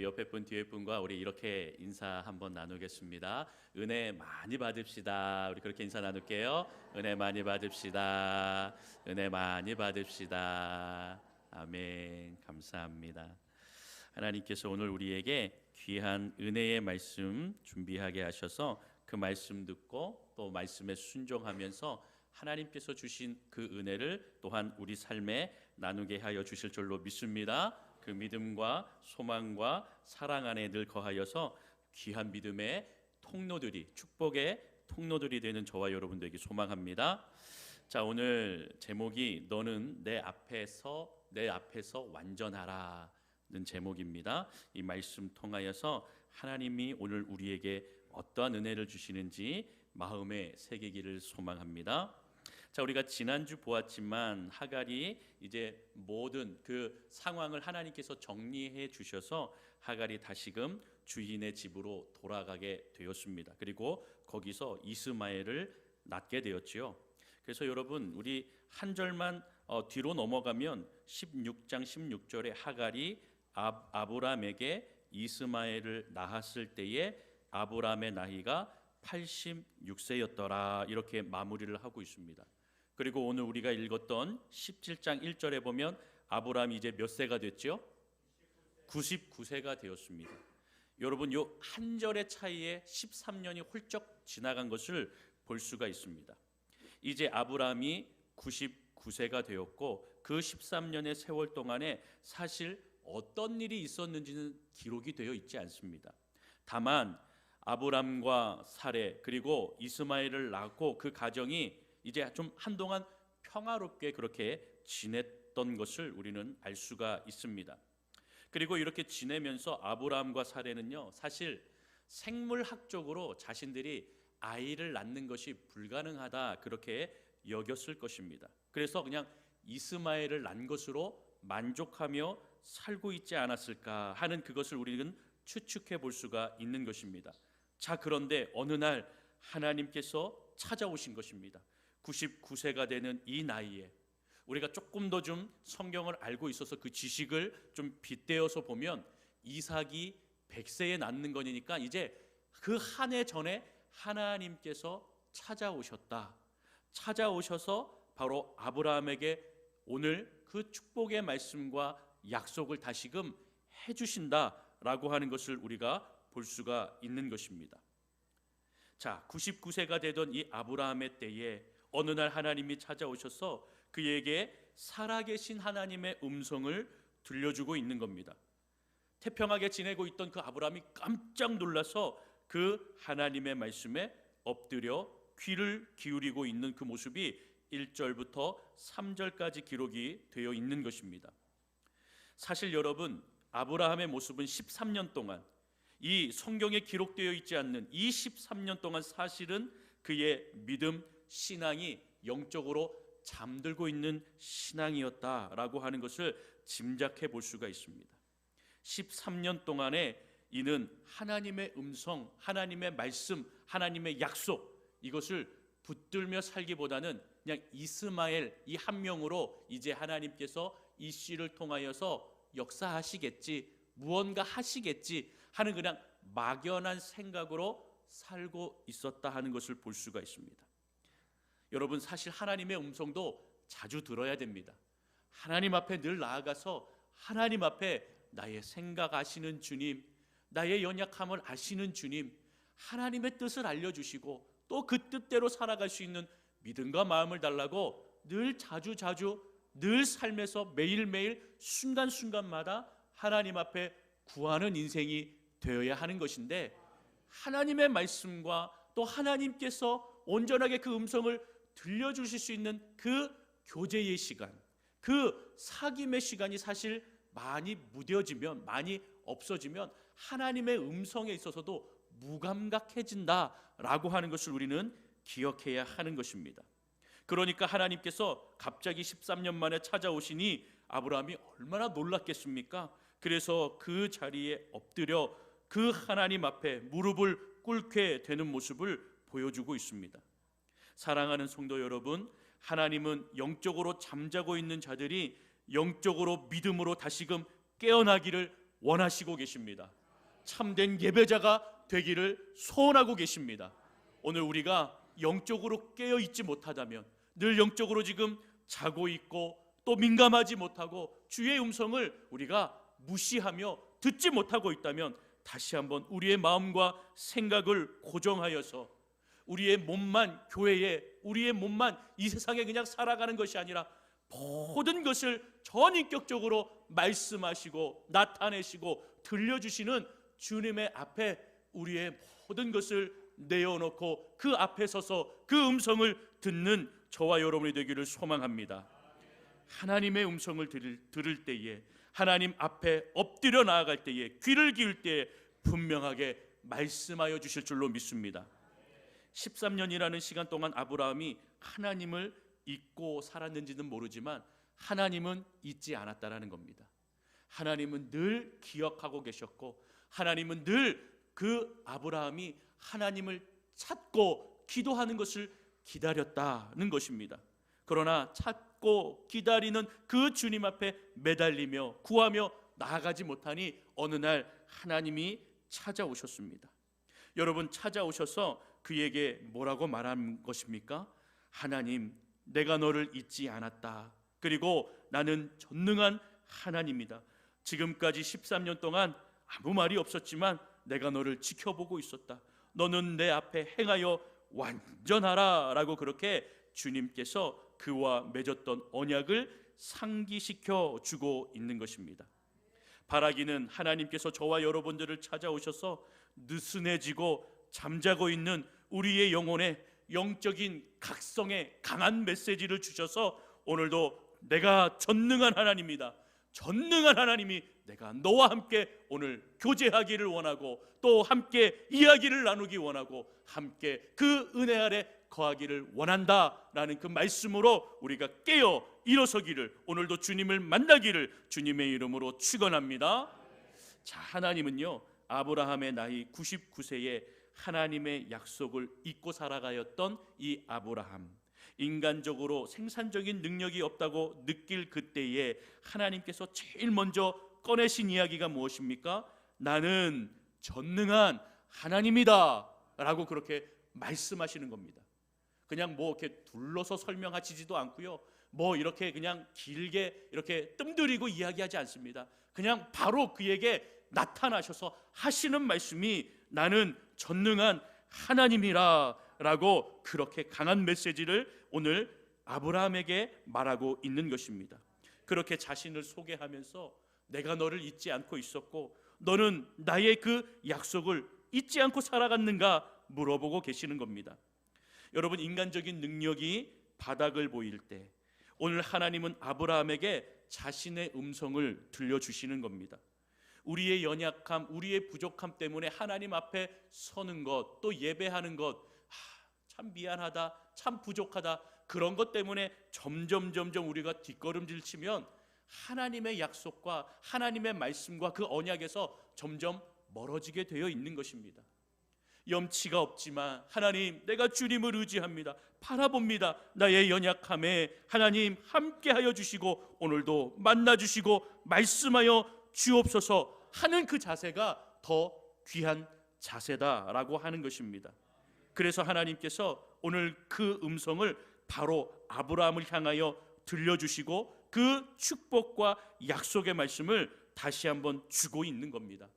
우리 옆에 분 뒤에 분과 우리 이렇게 인사 한번 나누겠습니다. 은혜 많이 받읍시다. 우리 그렇게 인사 나눌게요. 은혜 많이 받읍시다. 은혜 많이 받읍시다. 아멘. 감사합니다. 하나님께서 오늘 우리에게 귀한 은혜의 말씀 준비하게 하셔서 그 말씀 듣고 또 말씀에 순종하면서 하나님께서 주신 그 은혜를 또한 우리 삶에 나누게 하여 주실 줄로 믿습니다. 그 믿음과 소망과 사랑 안에 늘 거하여서 귀한 믿음의 통로들이, 축복의 통로들이 되는 저와 여러분들에게 소망합니다. 자, 오늘 제목이 너는 내 앞에서 완전하라 는 제목입니다. 이 말씀 통하여서 하나님이 오늘 우리에게 어떠한 은혜를 주시는지 마음에 새기기를 소망합니다. 자, 우리가 지난주 보았지만 하갈이 이제 모든 그 상황을 하나님께서 정리해 주셔서 하갈이 다시금 주인의 집으로 돌아가게 되었습니다. 그리고 거기서 이스마엘을 낳게 되었지요. 그래서 여러분, 우리 한 절만 뒤로 넘어가면 16장 16절에 하갈이 아브람에게 이스마엘을 낳았을 때에 아브람의 나이가 86세였더라 이렇게 마무리를 하고 있습니다. 그리고 오늘 우리가 읽었던 17장 1절에 보면 아브람이 이제 몇 세가 됐죠? 99세가 되었습니다. 여러분, 요 한 절의 차이에 13년이 훌쩍 지나간 것을 볼 수가 있습니다. 이제 아브람이 99세가 되었고 그 13년의 세월 동안에 사실 어떤 일이 있었는지는 기록이 되어 있지 않습니다. 다만 아브람과 사레 그리고 이스마엘을 낳고 그 가정이 이제 좀 한동안 평화롭게 그렇게 지냈던 것을 우리는 알 수가 있습니다. 그리고 이렇게 지내면서 아브람과 사레는요, 사실 생물학적으로 자신들이 아이를 낳는 것이 불가능하다 그렇게 여겼을 것입니다. 그래서 그냥 이스마엘을 낳은 것으로 만족하며 살고 있지 않았을까 하는 그것을 우리는 추측해 볼 수가 있는 것입니다. 자, 그런데 어느 날 하나님께서 찾아오신 것입니다. 99세가 되는 이 나이에 우리가 조금 더 좀 성경을 알고 있어서 그 지식을 좀 빗대어서 보면 이삭이 100세에 낳는 거니까 이제 그 한 해 전에 하나님께서 찾아오셔서 바로 아브라함에게 오늘 그 축복의 말씀과 약속을 다시금 해주신다라고 하는 것을 우리가 볼 수가 있는 것입니다. 자, 99세가 되던 이 아브라함의 때에 어느 날 하나님이 찾아오셔서 그에게 살아계신 하나님의 음성을 들려주고 있는 겁니다. 태평하게 지내고 있던 그 아브라함이 깜짝 놀라서 그 하나님의 말씀에 엎드려 귀를 기울이고 있는 그 모습이 1절부터 3절까지 기록이 되어 있는 것입니다. 사실 여러분, 아브라함의 모습은 13년 동안 이 성경에 기록되어 있지 않는 이 13년 동안 사실은 그의 믿음, 신앙이 영적으로 잠들고 있는 신앙이었다라고 하는 것을 짐작해 볼 수가 있습니다. 13년 동안에 이는 하나님의 음성, 하나님의 말씀, 하나님의 약속 이것을 붙들며 살기보다는 그냥 이스마엘 이 한 명으로 이제 하나님께서 이 씨를 통하여서 역사하시겠지, 무언가 하시겠지 하는 그냥 막연한 생각으로 살고 있었다 하는 것을 볼 수가 있습니다. 여러분, 사실 하나님의 음성도 자주 들어야 됩니다. 하나님 앞에 늘 나아가서 하나님 앞에 나의 생각 아시는 주님, 나의 연약함을 아시는 주님, 하나님의 뜻을 알려주시고 또 그 뜻대로 살아갈 수 있는 믿음과 마음을 달라고 늘 자주 늘 삶에서 매일매일 순간순간마다 하나님 앞에 구하는 인생이 되어야 하는 것인데, 하나님의 말씀과 또 하나님께서 온전하게 그 음성을 들려주실 수 있는 그 교제의 시간, 그 사귐의 시간이 사실 많이 무뎌지면, 많이 없어지면 하나님의 음성에 있어서도 무감각해진다라고 하는 것을 우리는 기억해야 하는 것입니다. 그러니까 하나님께서 갑자기 13년 만에 찾아오시니 아브라함이 얼마나 놀랐겠습니까? 그래서 그 자리에 엎드려 그 하나님 앞에 무릎을 꿇게 되는 모습을 보여주고 있습니다. 사랑하는 성도 여러분, 하나님은 영적으로 잠자고 있는 자들이 영적으로 믿음으로 다시금 깨어나기를 원하시고 계십니다. 참된 예배자가 되기를 소원하고 계십니다. 오늘 우리가 영적으로 깨어 있지 못하다면, 늘 영적으로 지금 자고 있고 또 민감하지 못하고 주의 음성을 우리가 무시하며 듣지 못하고 있다면, 다시 한번 우리의 마음과 생각을 고정하여서 우리의 몸만 교회에, 우리의 몸만 이 세상에 그냥 살아가는 것이 아니라 모든 것을 전인격적으로 말씀하시고 나타내시고 들려주시는 주님의 앞에 우리의 모든 것을 내어놓고 그 앞에 서서 그 음성을 듣는 저와 여러분이 되기를 소망합니다. 하나님의 음성을 들을 때에, 하나님 앞에 엎드려 나아갈 때에, 귀를 기울 때에 분명하게 말씀하여 주실 줄로 믿습니다. 13년이라는 시간 동안 아브라함이 하나님을 잊고 살았는지는 모르지만 하나님은 잊지 않았다라는 겁니다. 하나님은 늘 기억하고 계셨고, 하나님은 늘 그 아브라함이 하나님을 찾고 기도하는 것을 기다렸다는 것입니다. 그러나 찾고 기다리는 그 주님 앞에 매달리며 구하며 나아가지 못하니 어느 날 하나님이 찾아오셨습니다. 여러분, 찾아오셔서 그에게 뭐라고 말한 것입니까? 하나님, 내가 너를 잊지 않았다. 그리고 나는 전능한 하나님이다. 지금까지 13년 동안 아무 말이 없었지만 내가 너를 지켜보고 있었다. 너는 내 앞에 행하여 완전하라 라고 그렇게 주님께서 그와 맺었던 언약을 상기시켜 주고 있는 것입니다. 바라기는 하나님께서 저와 여러분들을 찾아오셔서 느슨해지고 잠자고 있는 우리의 영혼에 영적인 각성의 강한 메시지를 주셔서 오늘도 내가 전능한 하나님이다, 전능한 하나님이 내가 너와 함께 오늘 교제하기를 원하고 또 함께 이야기를 나누기 원하고 함께 그 은혜 아래 거하기를 원한다라는 그 말씀으로 우리가 깨어 일어서기를, 오늘도 주님을 만나기를 주님의 이름으로 축원합니다. 자, 하나님은요, 아브라함의 나이 99세에 하나님의 약속을 잊고 살아가였던 이 아브라함, 인간적으로 생산적인 능력이 없다고 느낄 그때에 하나님께서 제일 먼저 꺼내신 이야기가 무엇입니까? 나는 전능한 하나님이다 라고 그렇게 말씀하시는 겁니다. 그냥 뭐 이렇게 둘러서 설명하시지도 않고요, 뭐 이렇게 그냥 길게 이렇게 뜸들이고 이야기하지 않습니다. 그냥 바로 그에게 나타나셔서 하시는 말씀이 나는 전능한 하나님이라 라고 그렇게 강한 메시지를 오늘 아브라함에게 말하고 있는 것입니다. 그렇게 자신을 소개하면서 내가 너를 잊지 않고 있었고 너는 나의 그 약속을 잊지 않고 살아갔는가 물어보고 계시는 겁니다. 여러분, 인간적인 능력이 바닥을 보일 때 오늘 하나님은 아브라함에게 자신의 음성을 들려주시는 겁니다. 우리의 연약함, 우리의 부족함 때문에 하나님 앞에 서는 것, 또 예배하는 것, 참 미안하다, 참 부족하다, 그런 것 때문에 점점 우리가 뒷걸음질 치면 하나님의 약속과 하나님의 말씀과 그 언약에서 점점 멀어지게 되어 있는 것입니다. 염치가 없지만 하나님, 내가 주님을 의지합니다, 바라봅니다, 나의 연약함에 하나님 함께하여 주시고 오늘도 만나주시고 말씀하여 주옵소서 하는 그 자세가 더 귀한 자세다라고 하는 것입니다. 그래서 하나님께서 오늘 그 음성을 바로 아브라함을 향하여 들려주시고 그 축복과 약속의 말씀을 다시 한번 주고 있는 겁니다.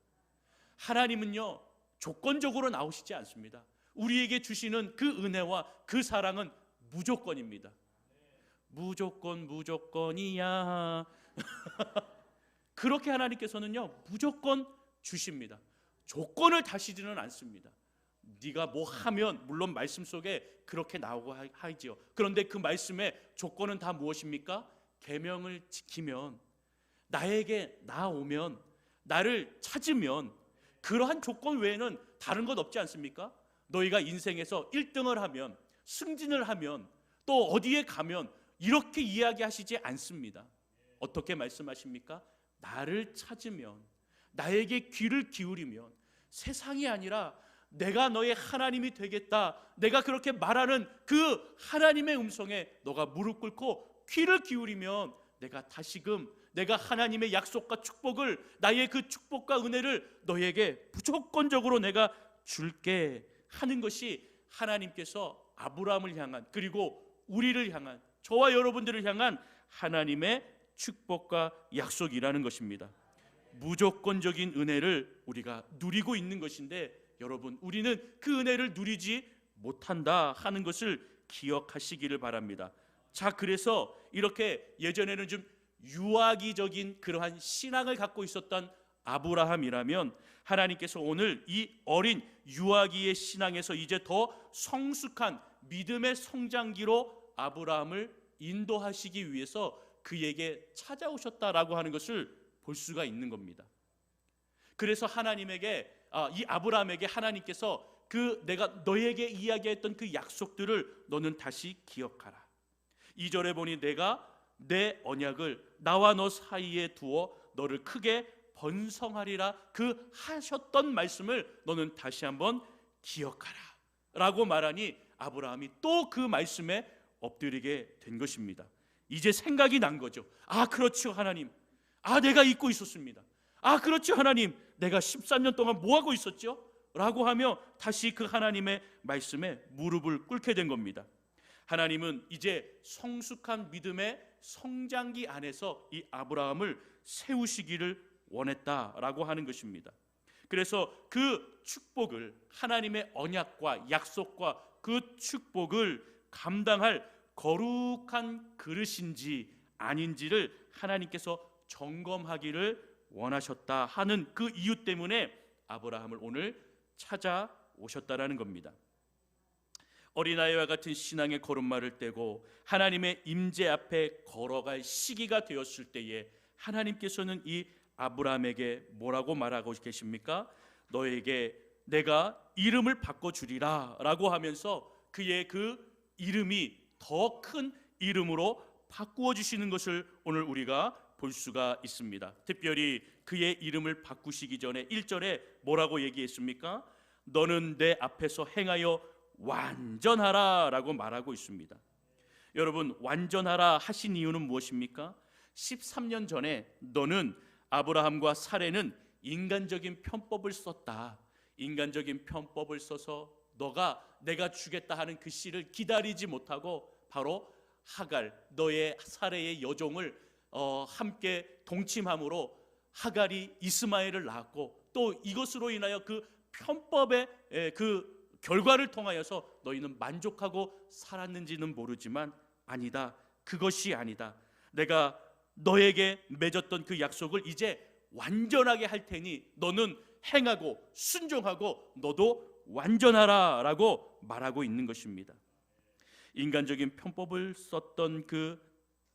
하나님은요, 조건적으로 나오시지 않습니다. 우리에게 주시는 그 은혜와 그 사랑은 무조건입니다. 무조건이야. 그렇게 하나님께서는요, 무조건 주십니다. 조건을 다시지는 않습니다. 네가 뭐 하면, 물론 말씀 속에 그렇게 나오고 하지요. 그런데 그 말씀의 조건은 다 무엇입니까? 계명을 지키면, 나에게 나오면, 나를 찾으면, 그러한 조건 외에는 다른 것 없지 않습니까? 너희가 인생에서 1등을 하면, 승진을 하면, 또 어디에 가면 이렇게 이야기하시지 않습니다. 어떻게 말씀하십니까? 나를 찾으면, 나에게 귀를 기울이면, 세상이 아니라 내가 너의 하나님이 되겠다, 내가 그렇게 말하는 그 하나님의 음성에 너가 무릎 꿇고 귀를 기울이면 내가 다시금 내가 하나님의 약속과 축복을, 나의 그 축복과 은혜를 너에게 무조건적으로 내가 줄게 하는 것이 하나님께서 아브라함을 향한, 그리고 우리를 향한, 저와 여러분들을 향한 하나님의 축복과 약속이라는 것입니다. 무조건적인 은혜를 우리가 누리고 있는 것인데, 여러분, 우리는 그 은혜를 누리지 못한다 하는 것을 기억하시기를 바랍니다. 자, 그래서 이렇게 예전에는 좀 유아기적인 그러한 신앙을 갖고 있었던 아브라함이라면, 하나님께서 오늘 이 어린 유아기의 신앙에서 이제 더 성숙한 믿음의 성장기로 아브라함을 인도하시기 위해서 그에게 찾아오셨다라고 하는 것을 볼 수가 있는 겁니다. 그래서 이 아브라함에게 하나님께서 내가 너에게 이야기했던 그 약속들을 너는 다시 기억하라. 2절에 보니 내가 내 언약을 나와 너 사이에 두어 너를 크게 번성하리라, 그 하셨던 말씀을 너는 다시 한번 기억하라 라고 말하니 아브라함이 또 그 말씀에 엎드리게 된 것입니다. 이제 생각이 난 거죠. 아, 그렇죠 하나님, 내가 잊고 있었습니다. 그렇죠 하나님, 내가 13년 동안 뭐하고 있었죠? 라고 하며 다시 그 하나님의 말씀에 무릎을 꿇게 된 겁니다. 하나님은 이제 성숙한 믿음의 성장기 안에서 이 아브라함을 세우시기를 원했다라고 하는 것입니다. 그래서 그 축복을, 하나님의 언약과 약속과 그 축복을 감당할 거룩한 그릇인지 아닌지를 하나님께서 점검하기를 원하셨다 하는 그 이유 때문에 아브라함을 오늘 찾아오셨다라는 겁니다. 어린아이와 같은 신앙의 걸음마를 떼고 하나님의 임재 앞에 걸어갈 시기가 되었을 때에 하나님께서는 이 아브라함에게 뭐라고 말하고 계십니까? 너에게 내가 이름을 바꿔주리라 라고 하면서 그의 그 이름이 더 큰 이름으로 바꾸어 주시는 것을 오늘 우리가 볼 수가 있습니다. 특별히 그의 이름을 바꾸시기 전에 1절에 뭐라고 얘기했습니까? 너는 내 앞에서 행하여 완전하라 라고 말하고 있습니다. 여러분, 완전하라 하신 이유는 무엇입니까? 13년 전에 너는 아브라함과 사레는 인간적인 편법을 썼다. 인간적인 편법을 써서 내가 주겠다 하는 그 씨를 기다리지 못하고 바로 하갈, 너의 사레의 여종을 함께 동침함으로 하갈이 이스마엘을 낳았고, 또 이것으로 인하여 그 편법의 그 결과를 통하여서 너희는 만족하고 살았는지는 모르지만 아니다, 그것이 아니다. 내가 너에게 맺었던 그 약속을 이제 완전하게 할 테니 너는 행하고 순종하고 너도 완전하라 라고 말하고 있는 것입니다. 인간적인 편법을 썼던 그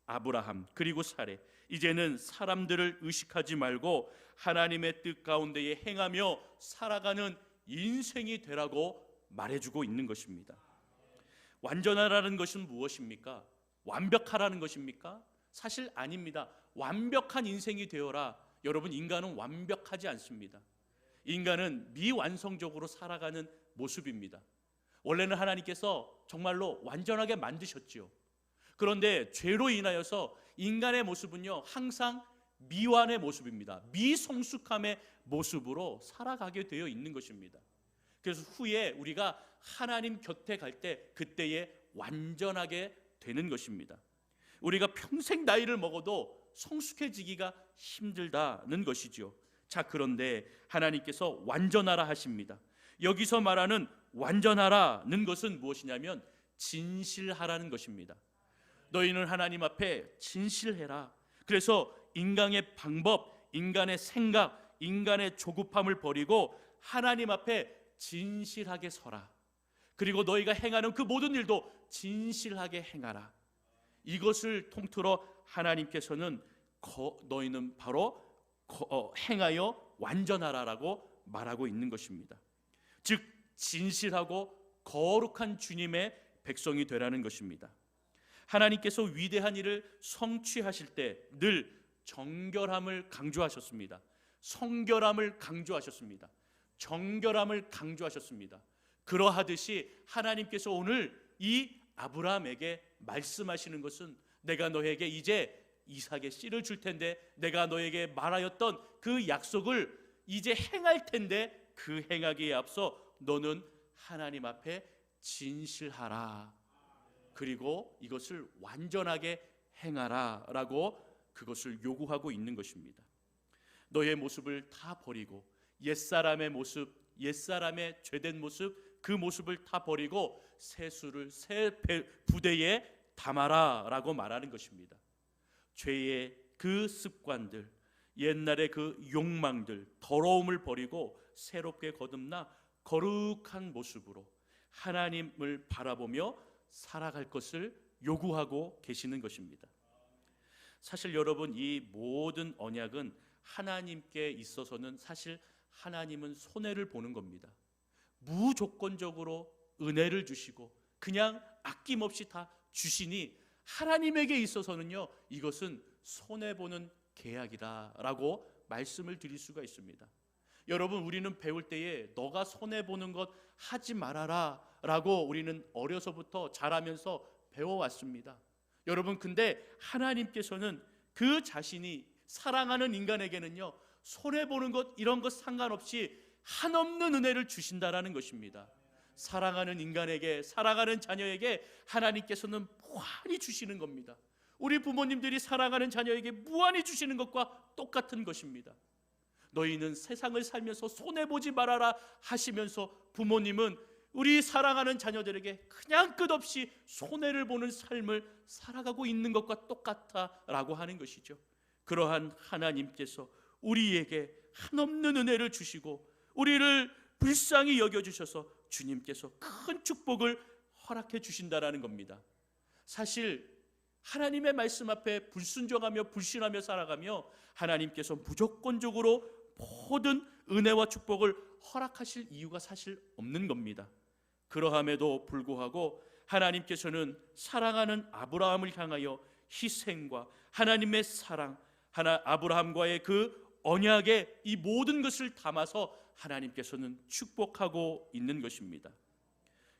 아브라함 그리고 사레, 이제는 사람들을 의식하지 말고 하나님의 뜻 가운데에 행하며 살아가는 인생이 되라고 말해주고 있는 것입니다. 완전하라는 것은 무엇입니까? 완벽하라는 것입니까? 사실 아닙니다. 완벽한 인생이 되어라. 여러분, 인간은 완벽하지 않습니다. 인간은 미완성적으로 살아가는 모습입니다. 원래는 하나님께서 정말로 완전하게 만드셨지요. 그런데 죄로 인하여서 인간의 모습은요, 항상 미완의 모습입니다. 미성숙함의 모습으로 살아가게 되어 있는 것입니다. 그래서 후에 우리가 하나님 곁에 갈 때 그때에 완전하게 되는 것입니다. 우리가 평생 나이를 먹어도 성숙해지기가 힘들다는 것이죠. 자, 그런데 하나님께서 완전하라 하십니다. 여기서 말하는 완전하라는 것은 무엇이냐면 진실하라는 것입니다. 너희는 하나님 앞에 진실해라. 그래서 인간의 방법, 인간의 생각, 인간의 조급함을 버리고 하나님 앞에 진실하게 서라. 그리고 너희가 행하는 그 모든 일도 진실하게 행하라. 이것을 통틀어 하나님께서는 너희는 바로 행하여 완전하라라고 말하고 있는 것입니다. 즉 진실하고 거룩한 주님의 백성이 되라는 것입니다. 하나님께서 위대한 일을 성취하실 때 늘 정결함을 강조하셨습니다. 성결함을 강조하셨습니다. 정결함을 강조하셨습니다. 그러하듯이 하나님께서 오늘 이 아브라함에게 말씀하시는 것은 내가 너에게 이제 이삭의 씨를 줄 텐데 내가 너에게 말하였던 그 약속을 이제 행할 텐데 그 행하기에 앞서 너는 하나님 앞에 진실하라. 그리고 이것을 완전하게 행하라 라고 그것을 요구하고 있는 것입니다. 너의 모습을 다 버리고 옛사람의 모습, 옛사람의 죄된 모습, 그 모습을 다 버리고 새 수를 새 부대에 담아라 라고 말하는 것입니다. 죄의 그 습관들, 옛날의 그 욕망들, 더러움을 버리고 새롭게 거듭나 거룩한 모습으로 하나님을 바라보며 살아갈 것을 요구하고 계시는 것입니다. 사실 여러분, 이 모든 언약은 하나님께 있어서는 사실 하나님은 손해를 보는 겁니다. 무조건적으로 은혜를 주시고 그냥 아낌없이 다 주시니 하나님에게 있어서는요, 이것은 손해보는 계약이다라고 말씀을 드릴 수가 있습니다. 여러분, 우리는 배울 때에 너가 손해보는 것 하지 말아라 라고 우리는 어려서부터 자라면서 배워왔습니다. 여러분, 근데 하나님께서는 그 자신이 사랑하는 인간에게는요, 손해보는 것 이런 것 상관없이 한없는 은혜를 주신다라는 것입니다. 사랑하는 인간에게, 사랑하는 자녀에게 하나님께서는 무한히 주시는 겁니다. 우리 부모님들이 사랑하는 자녀에게 무한히 주시는 것과 똑같은 것입니다. 너희는 세상을 살면서 손해보지 말아라 하시면서 부모님은 우리 사랑하는 자녀들에게 그냥 끝없이 손해를 보는 삶을 살아가고 있는 것과 똑같다라고 하는 것이죠. 그러한 하나님께서 우리에게 한없는 은혜를 주시고 우리를 불쌍히 여겨주셔서 주님께서 큰 축복을 허락해 주신다라는 겁니다. 사실 하나님의 말씀 앞에 불순종하며 불신하며 살아가며 하나님께서 무조건적으로 모든 은혜와 축복을 허락하실 이유가 사실 없는 겁니다. 그러함에도 불구하고 하나님께서는 사랑하는 아브라함을 향하여 희생과 하나님의 사랑, 아브라함과의 그 언약에 이 모든 것을 담아서 하나님께서는 축복하고 있는 것입니다.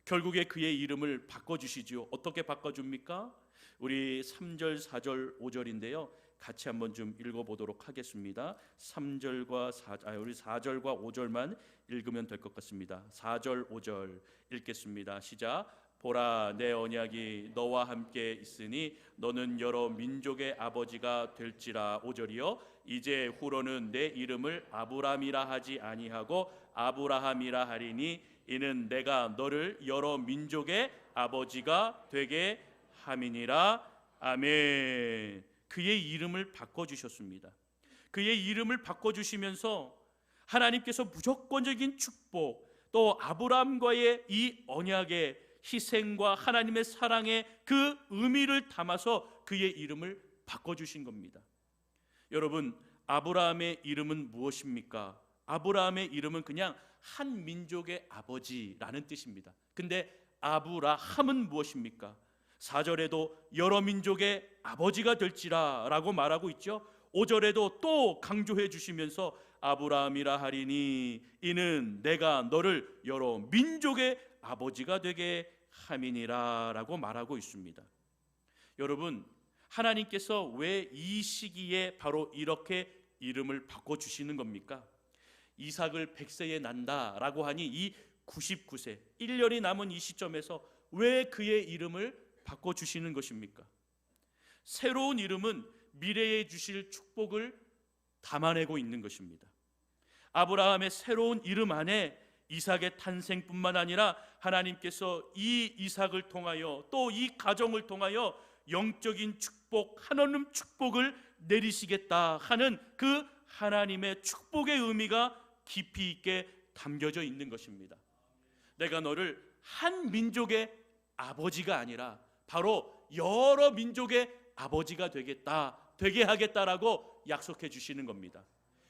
결국에 그의 이름을 바꿔주시죠. 어떻게 바꿔줍니까? 우리 3절, 4절, 5절인데요. 같이 한번 좀 읽어보도록 하겠습니다. 3절과 4절, 우리 4절과 5절만 읽으면 될 것 같습니다. 4절, 5절 읽겠습니다. 시작. 보라, 내 언약이 너와 함께 있으니 너는 여러 민족의 아버지가 될지라. 5절이요. 이제 후로는 내 이름을 아브람이라 하지 아니하고 아브라함이라 하리니 이는 내가 너를 여러 민족의 아버지가 되게 함이니라. 아멘. 그의 이름을 바꿔주셨습니다. 그의 이름을 바꿔주시면서 하나님께서 무조건적인 축복, 또 아브라함과의 이 언약의 희생과 하나님의 사랑의 그 의미를 담아서 그의 이름을 바꿔주신 겁니다. 여러분, 아브라함의 이름은 무엇입니까? 아브라함의 이름은 그냥 한 민족의 아버지라는 뜻입니다. 근데 아브라함은 무엇입니까? 4절에도 여러 민족의 아버지가 될지라 라고 말하고 있죠. 5절에도 또 강조해 주시면서 아브라함이라 하리니 이는 내가 너를 여러 민족의 아버지가 되게 함이니라 라고 말하고 있습니다. 여러분, 하나님께서 왜 이 시기에 바로 이렇게 이름을 바꿔주시는 겁니까? 이삭을 100세에 난다라고 하니 이 99세 1년이 남은 이 시점에서 왜 그의 이름을 바꿔주시는 것입니까? 새로운 이름은 미래에 주실 축복을 담아내고 있는 것입니다. 아브라함의 새로운 이름 안에 이삭의 탄생뿐만 아니라 하나님께서 이 이삭을 통하여 또 이 가정을 통하여 영적인 축복, 한없는 축복을 내리시겠다 하는 그 하나님의 축복의 의미가 깊이 있게 담겨져 있는 것입니다. 내가 너를 한 민족의 아버지가 아니라 바로 여러 민족의 아버지가 되게 하겠다라고 약속해 주시는 겁니다.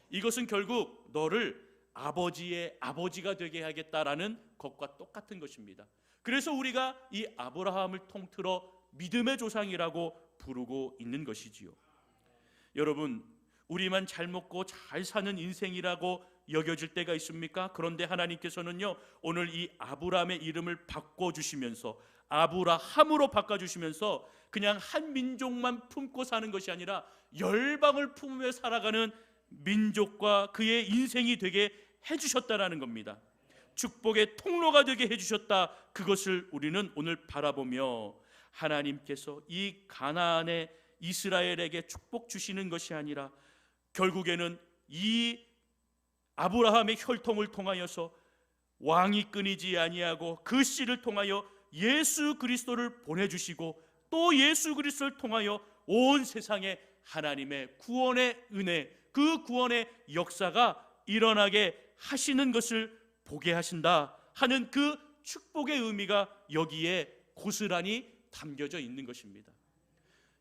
이것은 결국 너를 아버지의 아버지가 되게 하겠다라는 것과 똑같은 것입니다. 그래서 우리가 이 아브라함을 통틀어 믿음의 조상이라고 부르고 있는 것이지요. 여러분, 우리만 잘 먹고 잘 사는 인생이라고 여겨질 때가 있습니까? 그런데 하나님께서는요, 오늘 이 아브라함의 이름을 바꿔주시면서 아브라함으로 바꿔주시면서 그냥 한 민족만 품고 사는 것이 아니라 열방을 품으며 살아가는 민족과 그의 인생이 되게 해주셨다라는 겁니다. 축복의 통로가 되게 해주셨다. 그것을 우리는 오늘 바라보며 하나님께서 이 가나안의 이스라엘에게 축복 주시는 것이 아니라 결국에는 이 아브라함의 혈통을 통하여서 왕이 끊이지 아니하고 그 씨를 통하여 예수 그리스도를 보내주시고 또 예수 그리스도를 통하여 온 세상에 하나님의 구원의 은혜, 그 구원의 역사가 일어나게 하시는 것을 보게 하신다 하는 그 축복의 의미가 여기에 고스란히 담겨져 있는 것입니다.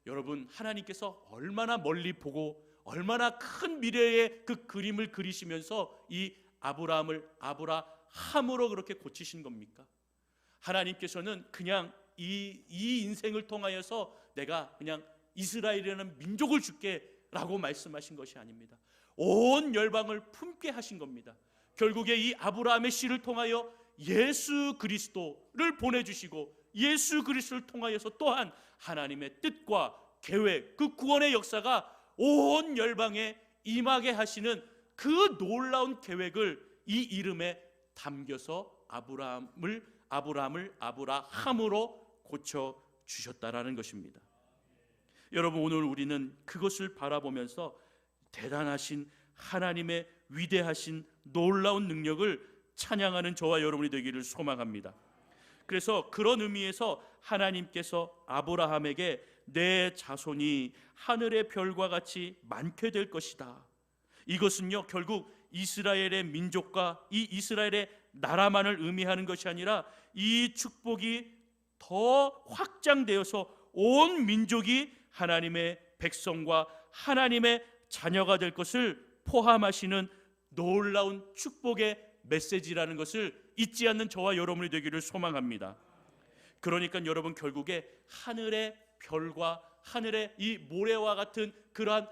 여러분, 하나님께서 얼마나 멀리 보고 얼마나 큰 미래의 그 그림을 그리시면서 이 아브라함을 아브라함으로 그렇게 고치신 겁니까? 하나님께서는 그냥 이 인생을 통하여서 내가 그냥 이스라엘이라는 민족을 줄게 라고 말씀하신 것이 아닙니다. 온 열방을 품게 하신 겁니다. 결국에 이 아브라함의 씨를 통하여 예수 그리스도를 보내주시고 예수 그리스도를 통하여서 또한 하나님의 뜻과 계획, 그 구원의 역사가 온 열방에 임하게 하시는 그 놀라운 계획을 이 이름에 담겨서 아브라함을 아브라함으로 고쳐 주셨다라는 것입니다. 여러분, 오늘 우리는 그것을 바라보면서 대단하신 하나님의 위대하신 놀라운 능력을 찬양하는 저와 여러분이 되기를 소망합니다. 그래서 그런 의미에서 하나님께서 아브라함에게 내 자손이 하늘의 별과 같이 많게 될 것이다. 이것은요, 결국 이스라엘의 민족과 이 이스라엘의 나라만을 의미하는 것이 아니라 이 축복이 더 확장되어서 온 민족이 하나님의 백성과 하나님의 자녀가 될 것을 포함하시는 놀라운 축복의 메시지라는 것을 잊지 않는 저와 여러분이 되기를 소망합니다. 그러니까 여러분, 결국에 하늘의 별과 하늘의 이 모래와 같은 그러한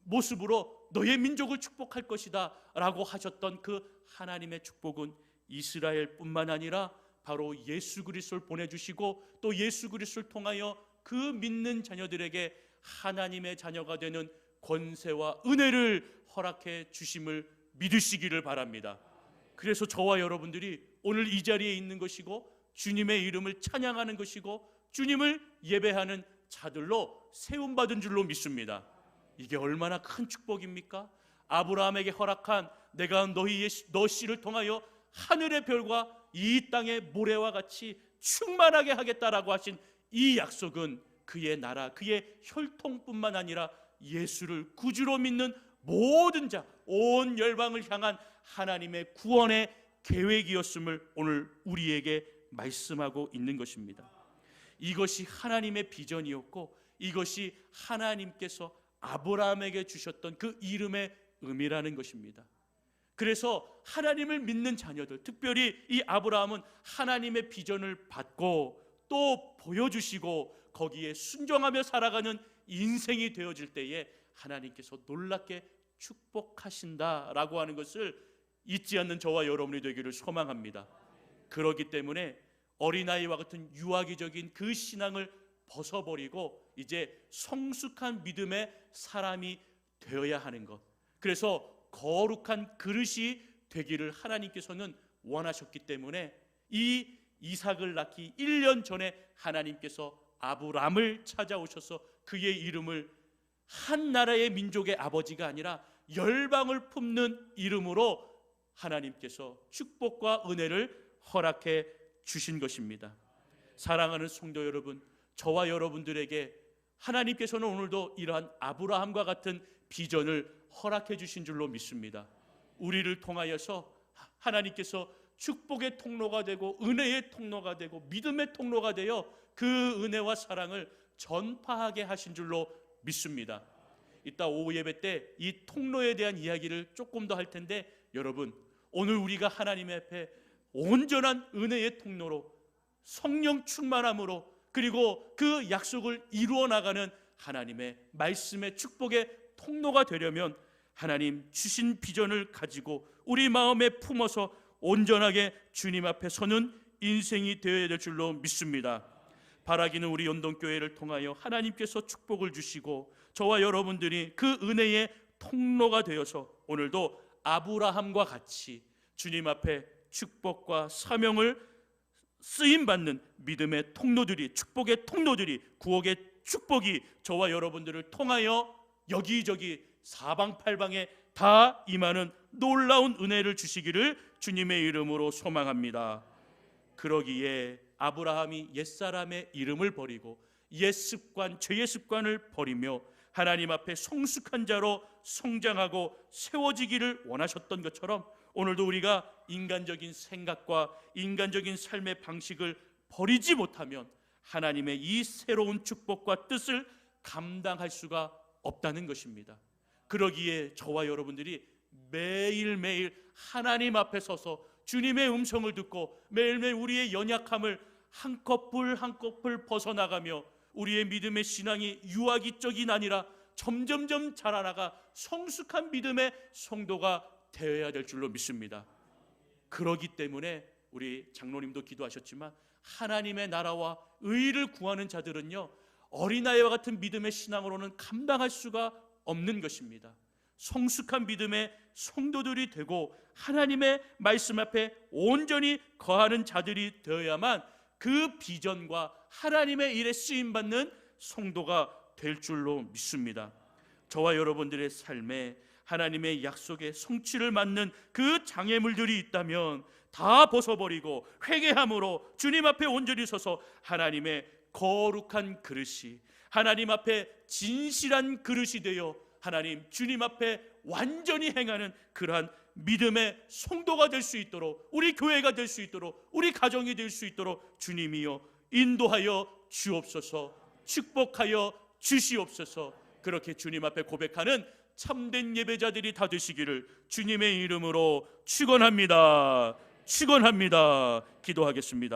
모습으로 너의 민족을 축복할 것이다 라고 하셨던 그 하나님의 축복은 이스라엘뿐만 아니라 바로 예수 그리스도를 보내주시고 또 예수 그리스도를 통하여 그 믿는 자녀들에게 하나님의 자녀가 되는 권세와 은혜를 허락해 주심을 믿으시기를 바랍니다. 그래서 저와 여러분들이 오늘 이 자리에 있는 것이고 주님의 이름을 찬양하는 것이고 주님을 예배하는 자들로 세움받은 줄로 믿습니다. 이게 얼마나 큰 축복입니까? 아브라함에게 허락한 내가 너 씨를 통하여 하늘의 별과 이 땅의 모래와 같이 충만하게 하겠다라고 하신 이 약속은 그의 나라, 그의 혈통뿐만 아니라 예수를 구주로 믿는 모든 자, 온 열방을 향한 하나님의 구원의 계획이었음을 오늘 우리에게 말씀하고 있는 것입니다. 이것이 하나님의 비전이었고 이것이 하나님께서 아브라함에게 주셨던 그 이름의 의미라는 것입니다. 그래서 하나님을 믿는 자녀들, 특별히 이 아브라함은 하나님의 비전을 받고 또 보여주시고 거기에 순종하며 살아가는 인생이 되어질 때에 하나님께서 놀랍게 축복하신다라고 하는 것을 잊지 않는 저와 여러분이 되기를 소망합니다. 그렇기 때문에 어린아이와 같은 유아기적인 그 신앙을 벗어버리고 이제 성숙한 믿음의 사람이 되어야 하는 것, 그래서 거룩한 그릇이 되기를 하나님께서는 원하셨기 때문에 이 이삭을 낳기 1년 전에 하나님께서 아브람을 찾아오셔서 그의 이름을 한 나라의 민족의 아버지가 아니라 열방을 품는 이름으로 하나님께서 축복과 은혜를 허락해 주신 것입니다. 사랑하는 성도 여러분, 저와 여러분들에게 하나님께서는 오늘도 이러한 아브라함과 같은 비전을 허락해 주신 줄로 믿습니다. 우리를 통하여서 하나님께서 축복의 통로가 되고 은혜의 통로가 되고 믿음의 통로가 되어 그 은혜와 사랑을 전파하게 하신 줄로 믿습니다. 이따 오후 예배 때 이 통로에 대한 이야기를 조금 더 할 텐데, 여러분, 오늘 우리가 하나님 앞에 온전한 은혜의 통로로 성령 충만함으로 그리고 그 약속을 이루어 나가는 하나님의 말씀의 축복의 통로가 되려면 하나님 주신 비전을 가지고 우리 마음에 품어서 온전하게 주님 앞에 서는 인생이 되어야 될 줄로 믿습니다. 바라기는 우리 연동교회를 통하여 하나님께서 축복을 주시고 저와 여러분들이 그 은혜의 통로가 되어서 오늘도 아브라함과 같이 주님 앞에 축복과 사명을 쓰임받는 믿음의 통로들이, 축복의 통로들이, 구원의 축복이 저와 여러분들을 통하여 여기저기 사방팔방에 다 임하는 놀라운 은혜를 주시기를 주님의 이름으로 소망합니다. 그러기에 아브라함이 옛사람의 이름을 버리고 옛습관, 죄의 습관을 버리며 하나님 앞에 성숙한 자로 성장하고 세워지기를 원하셨던 것처럼 오늘도 우리가 인간적인 생각과 인간적인 삶의 방식을 버리지 못하면 하나님의 이 새로운 축복과 뜻을 감당할 수가 없다는 것입니다. 그러기에 저와 여러분들이 매일매일 하나님 앞에 서서 주님의 음성을 듣고 매일매일 우리의 연약함을 한 커플 한 커플 벗어나가며 우리의 믿음의 신앙이 유아기적이 아니라 점점점 자라나가 성숙한 믿음의 성도가 되어야 될 줄로 믿습니다. 그러기 때문에 우리 장로님도 기도하셨지만 하나님의 나라와 의를 구하는 자들은요, 어린아이와 같은 믿음의 신앙으로는 감당할 수가 없는 것입니다. 성숙한 믿음의 성도들이 되고 하나님의 말씀 앞에 온전히 거하는 자들이 되어야만 그 비전과 하나님의 일에 쓰임받는 성도가 될 줄로 믿습니다. 저와 여러분들의 삶에 하나님의 약속의 성취를 맞는 그 장애물들이 있다면 다 벗어버리고 회개함으로 주님 앞에 온전히 서서 하나님의 거룩한 그릇이, 하나님 앞에 진실한 그릇이 되어 하나님 주님 앞에 완전히 행하는 그러한 믿음의 성도가 될 수 있도록, 우리 교회가 될 수 있도록, 우리 가정이 될 수 있도록 주님이여 인도하여 주옵소서, 축복하여 주시옵소서. 그렇게 주님 앞에 고백하는 참된 예배자들이 다 되시기를 주님의 이름으로 축원합니다. 축원합니다. 기도하겠습니다.